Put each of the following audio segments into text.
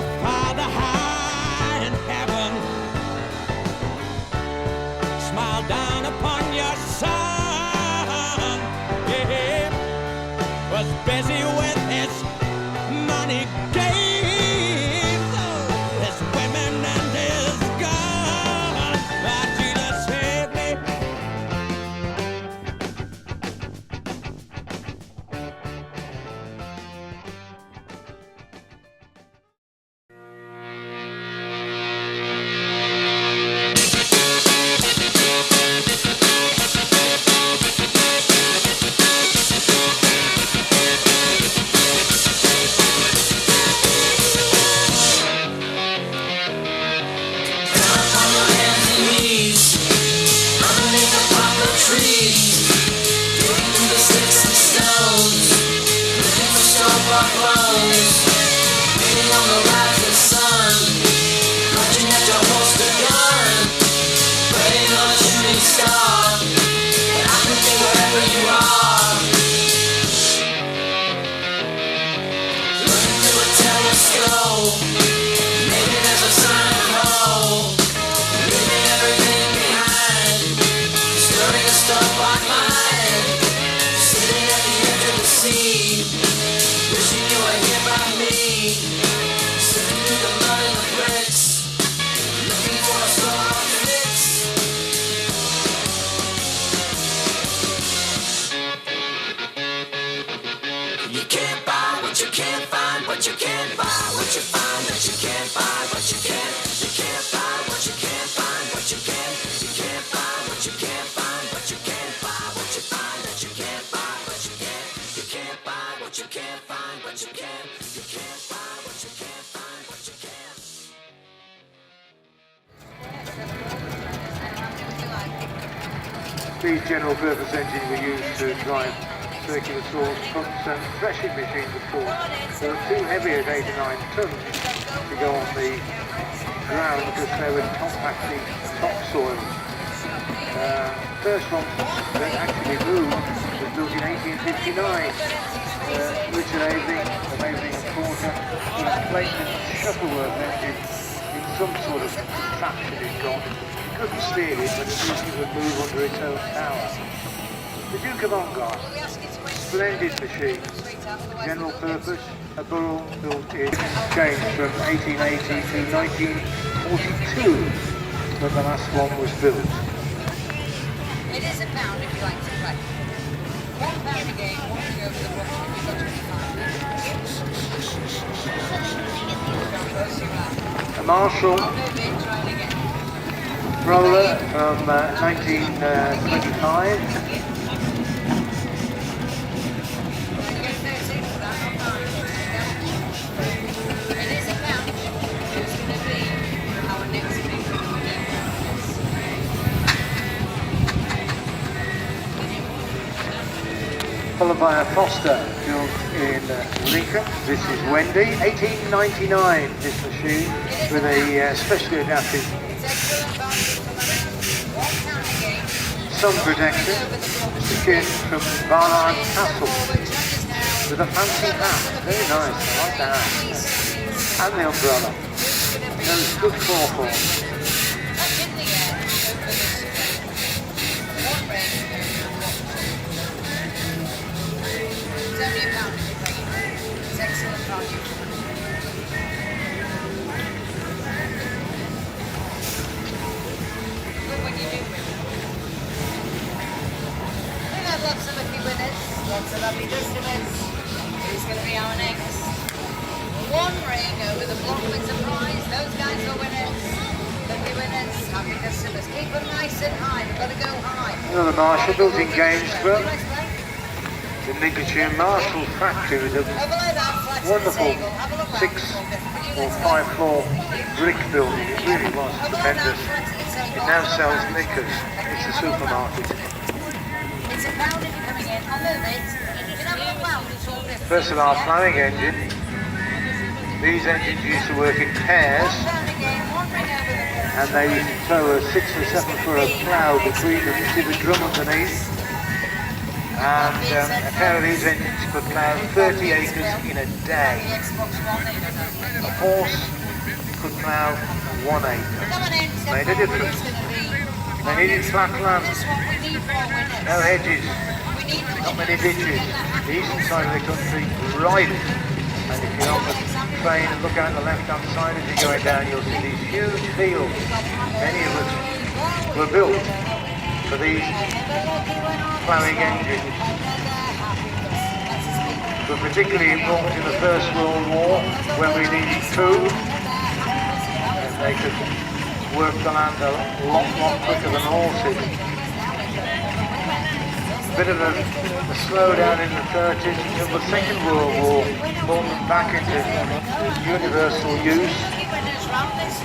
Our Father high in heaven, smile down upon your son. Yeah, was busy with his money gains, his women and his gun. But Jesus saved me. These general purpose engines were used to drive circular saws, pumps and threshing machines, of course. They were too heavy at 8 to 9 tons to go on the ground because they were compacting topsoil. First one that actually moved was built in 1859. Richard Aveling and Porter put a Clayton Shuttleworth engine in some sort of contraption it got. Couldn't steer it, but at least it would move under its own power. The Duke of Ongar, splendid machine, general purpose, a burrow built in change from 1880 to 1942 when the last one was built. It is £1 if you like to play. £1 a game, one to go over the block if you've got 25. A Marshall roller from 1925. Followed by a Foster built in Lincoln. This is Wendy, 1899 this machine with a specially adapted sun protection. The kit from Barnard Castle with a fancy hat, very nice, I like the hat. And the umbrella. Those good foreforms. Lots of lucky winners, lots of lovely customers. Who's going to be our next? One ring over the block wins a prize. Those guys are winners. Lucky winners, happy customers. Keep them nice and high. We've got to go high. Another Marshall built in Gainsborough. The Lincolnshire Marshall factory with a wonderful 6 or 5 floor brick building. It really was stupendous. It now sells knickers. It's a supermarket. It's £1 if you're coming in. I'll move it. You can have a look well. It's all different. Versatile planning engine. These engines used to work in pairs, and they used to tow a 6 or 7 foot of plough between them. You see the drum underneath, and a pair of these engines could plough 30 acres in a day. A horse could plough 1 acre. Made a difference. They needed flat land, no hedges, not many ditches. The eastern side of the country, right. And if you're on the train and look out the left-hand side as you're going down, you'll see these huge fields. Many of us were built for these ploughing engines. Were particularly important in the First World War when we needed food, and they could work the land a lot quicker than horses. A bit of a slowdown in the 30s until the Second World War brought them back into universal use,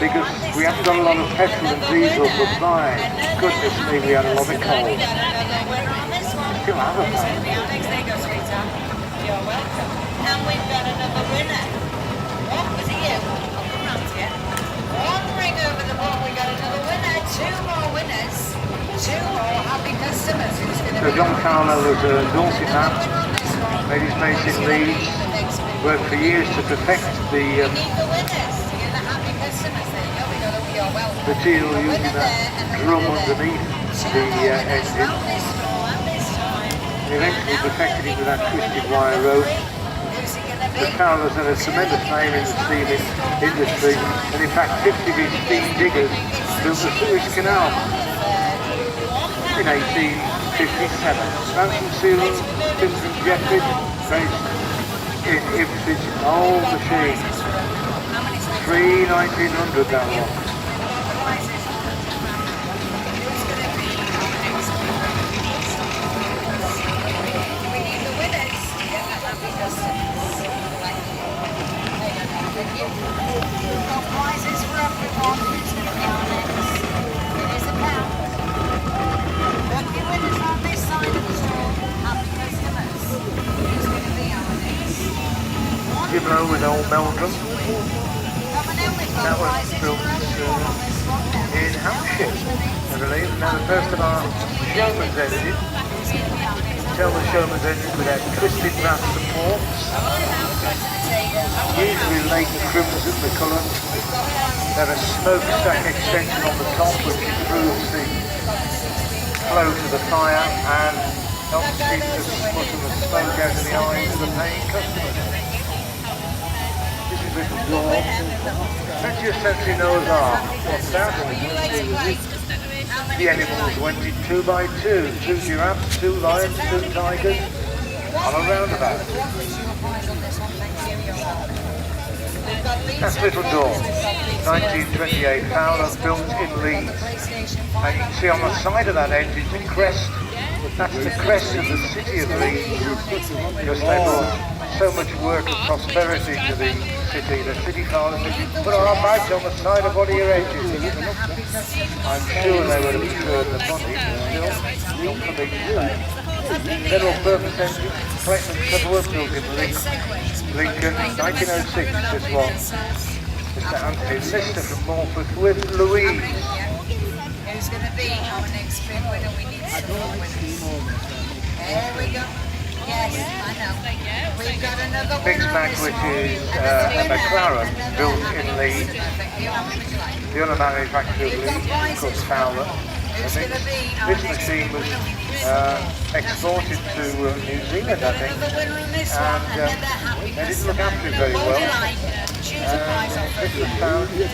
because we haven't got a lot of petrol and diesel, but my goodness me, we had a lot of coal. Still have a You're welcome. And we've got another winner. What was it you? I'll come round to you. One ring over the ball, we got another winner. 2 more winners. 2 more happy customers. Who's going to So John Fowler was a Dorset man, made his base in Leeds, worked for years to perfect the need the winners to get the happy customers. There you go, we got a you're welcome. the teal using that drum underneath the engine. And eventually perfected it with that twisted wire rope. The Fowler's had a tremendous name in the steel industry, and in fact 50 of his steam diggers built the Suez Canal in 1857. Lambton Sealand, Vincent Jeffries, based in Ipswich, old machine. 1900 that one. Prizes for everyone. Who's going to be our next? It is £1. Lucky winners on this side of the store. Happy customers. Who's going to be our next? Giblo with old Meldrum. That was built in Hampshire, I believe. Now the first of our showman's engine. Tell the showman's engine with their twisted brass supports. Usually late crimson the colour. They have a smokestack extension on the top which improves the flow to the fire and helps keep the smut and the smoke out of the eyes of the paying customers. This is little door. That's your sensory nose arm. What's that? The animals went in 2 by 2. 2 giraffes, 2 lions, 2 tigers on a roundabout. That's Little Door, 1928, Fowler built in Leeds. And you can see on the side of that engine the crest. That's the crest of the city of Leeds, because they brought so much work and prosperity to the city. The city fathers said, put our badge on the side of one of your engines. I'm sure they would have preferred the body, but still, not for me to say. General purpose engine, Clayton Shuttleworth built in Lincoln, 1906, this one. Mr. Anthony Lister from Morpeth with Louise. Who's going to be our next spin winner? We need some more winners. There we go. Yes, I know. We've got another winner. Big Mac, which is a McLaren built in Leeds. The other manufacturer of Leeds, of course, Fowler. This machine was exported to New Zealand, I think, and they didn't look after it very well. This was found in the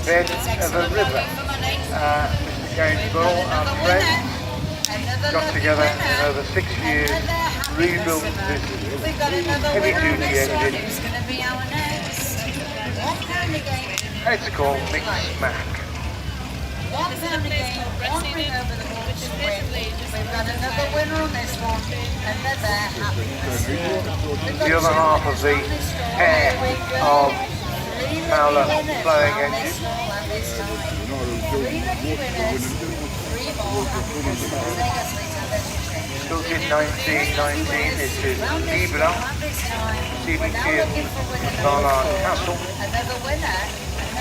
bed of a river. Mr. Gainsborough, our friend, got together in over 6 years, rebuilt this heavy-duty engine. It's called Mix Mac. £1 again, 1 ring over the wall to win. We've got another winner on this one, another happy customer. The other half of the pair of Fowler ploughing engine. 3 lucky winners, 3 more happy customers. Built in 1919, this is Libra, CBT and Barnard Castle. Another winner,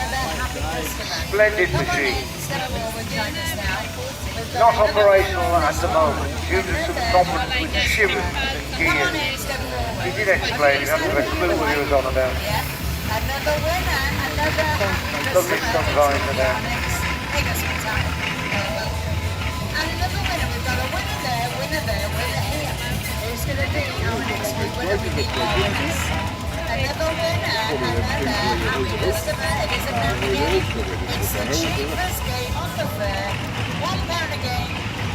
another happy customer. Splendid Come on machine. in, step forward, join us now. We've got Not another operational winner. at the moment due to some problems with the shivers and Come on gears. in, step forward. He did explain, he hadn't got a clue what he was on about. Yeah. Another winner, another happy Lovely customer. sunrise in there. Hey, guys, good time. And another winner, we've got a winner there, winner here. Who's going to be our next week winner? We need more winners. Another winner, another happy customer. It is a pound a game. It's the cheapest game on the fair. £1 a game.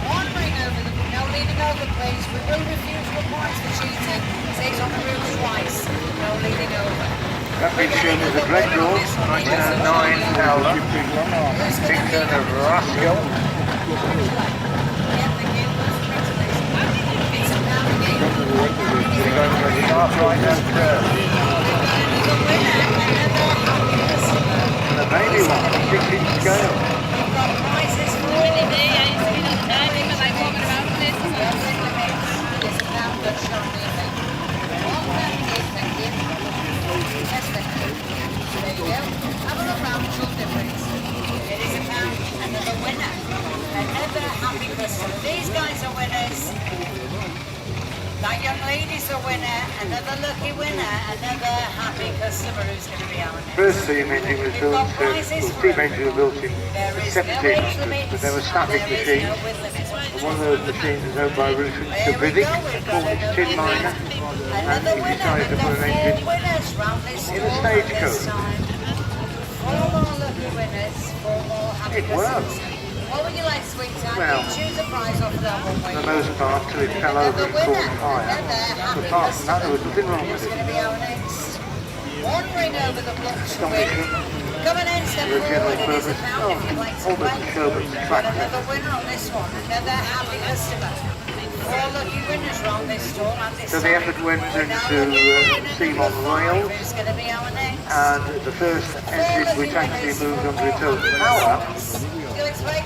One ring over the no leading over, please. We will refuse replies for cheating. Stays on the route twice. No leading over. That big show was a great draw, 1909 Howler, Big Turn of Rascal. He's going for the half right hand turn. And a baby one, 6-inch scale. Have a look round, it's all different. It is a pound, another winner. Another happy customer. These guys are winners. That young lady's a winner. Another lucky winner. Another happy customer who's going to be our next. First steam engine was built, steam engine was built in the 1700s, but they were static machines. And one of those machines was owned by Richard Savidic, called his tin miner, and he decided to put an engine in a stagecoach. Four more lucky winners, four more happy It worked. customers. What would you like, sweetheart? Well, You choose a prize off of that one, For will the you? most part, till it fell over and caught fire. But apart from that, there was nothing wrong with Who's it. going to be our next? One ring over the block to win. Astonishing. Come on in, step For a general forward. It is a purpose, pound if you'd like to almost play. a showman's Got track another record. winner on this one. Another happy customer. Four lucky winners round this store and this So the effort went into Seymour Rail, Who's going to be our next? and the first engine which actually moved under its own power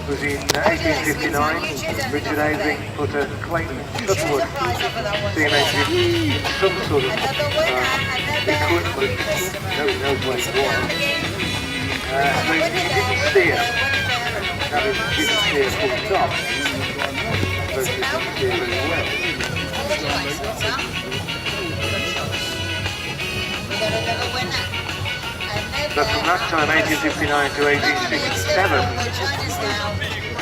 was in 1859. Richard Avery put a Clayton Shuttleworth steam engine in some sort of equipment, nobody knows what it was. But it didn't steer. That is, it didn't steer full stop. But it didn't steer very well. But from that time, 1859 to 1867,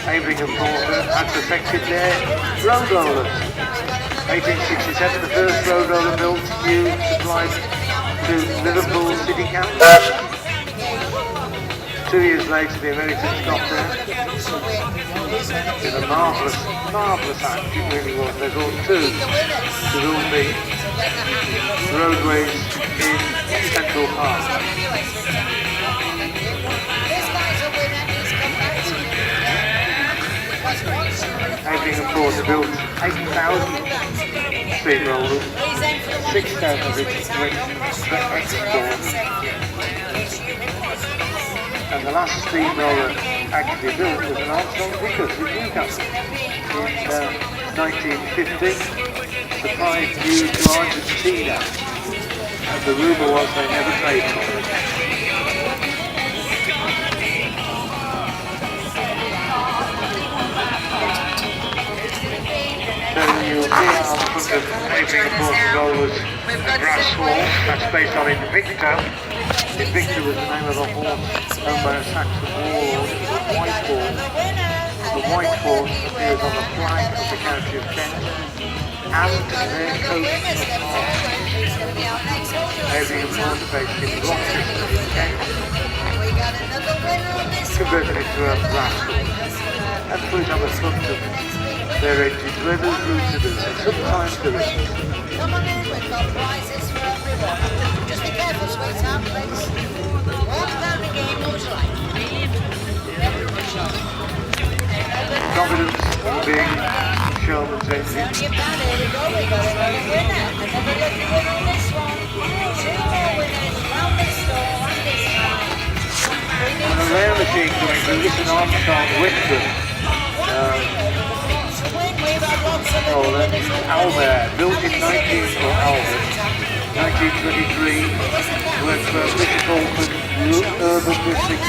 Avery and Porter had perfected their road rollers. 1867, the first road roller built, new, supplied to Liverpool City Council. 2 years later, the Americans got there. It's a marvellous act, it really was. There's all two with all the roadways in Central Park. Avery and Porter built 8,000 steamrollers, 6,000 of which went for export. And the last steamroller actually built was an Armstrong Vickers in Newcastle in 1950, supplied new to Argentina, and the rumour was they never paid for it. So you'll see how the front of Avery and Porter rollers the brass wall, that's based on Invicta. Invicta was the name of a horse owned by a Saxon warlord, the White Horse. The White Horse appears on the flag of the county of Kent, and their coach Avery and Porter based in Gloucester, Kent, converted it to a brass horse and put it on the front of their engines where there's room to do it, and sometimes there isn't. Come on in, we've got prizes for everyone. Just be careful, sweetheart, please. £1 a game, what would you like? Providence being Sherman's engine. Here we go, we got another winner. Another lucky winner on this one. Two more winners round this store and this time. And a rare machine coming through, this is an Armstrong Whitson. Albert, built in 1923, worked for British Orphan Urban District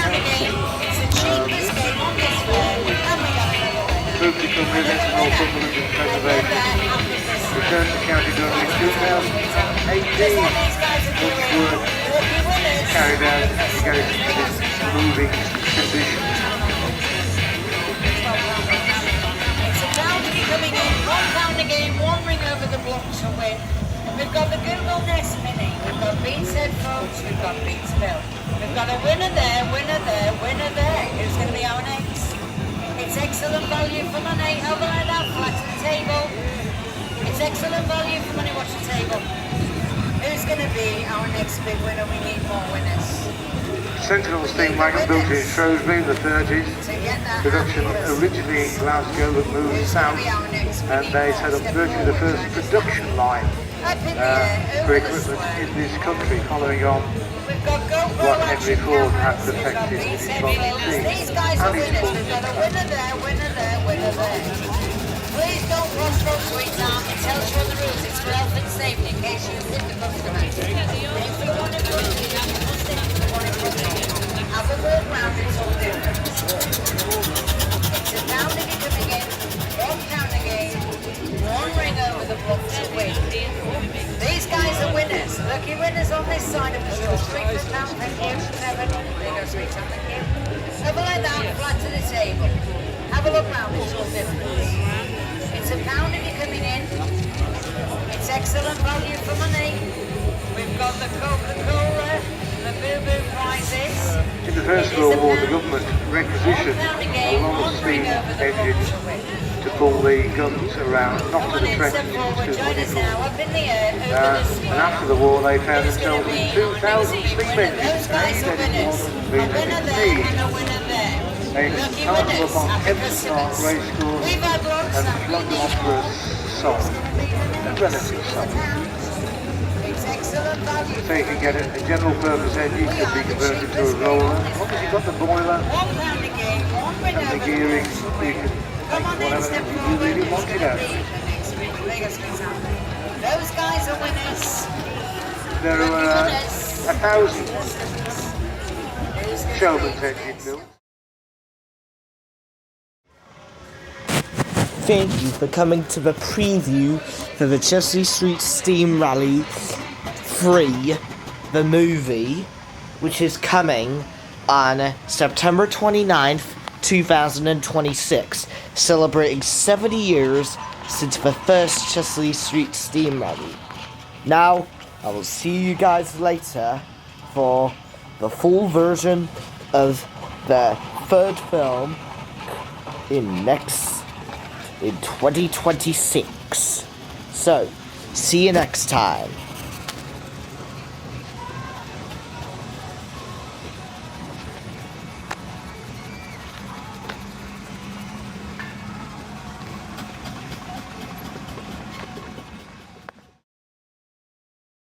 from Rivets and Northumberland and Preservation. Returned to County Durham in 2018. Much work carried out to get it into this moving condition. Coming in, £1 a game, 1 ring over the block to win. We've got the Google Nest Mini, we've got Beats Headphones, we've got Beats Bill. We've got a winner there, winner there, winner there. Who's going to be our next? It's excellent value for money. Over like that, flat to the table. It's excellent value for money, watch the table. Who's going to be our next big winner? We need more winners. Sentinel steam wagon built in Shrewsbury in the 30s. Production originally in Glasgow but moved south, and they set up virtually the first production line for equipment in this country, following on what Henry Ford had perfected in his Model T. These guys are winners. We've got a winner there, winner there, winner there. Please don't cross road, sweetheart. It tells you on the rules. It's for health and safety in case you hit the customer. If you want to put it, you must stick to the one in front of you. Have a walk round, it's all different. It's a pound if you're coming in, £1 a game, 1 ring over the block to win. These guys are winners. Lucky winners on this side of the store. £300, thank you. 7. There goes £3, thank you. Have a like that, flat to the table. Have a look round, it's all different. It's a pound if you're coming in. It's excellent value for money. We've got the Coca-Cola, the Boo Boo prizes. In the First World War, the government requisitioned a lot of steam engines to pull the guns around, not to the trenches, to and after the war they found themselves with 2,000 steam engines. They didn't need a title up on Lambton Park racecourse and flung them off for a song, a relative song. So you can get a general purpose engine, could be converted to a roller. As long as you've got the boiler and the gearing, you can make whatever you really want it out. Those guys are winners. There are 1,000 Showman's engine built. Thank you for coming to the preview for the Chelsea Street Steam Rally 3, the movie, which is coming on September 29th, 2026, celebrating 70 years since the first Chelsea Street Steam Rally. Now, I will see you guys later for the full version of the third film in 2026. So, see you next time.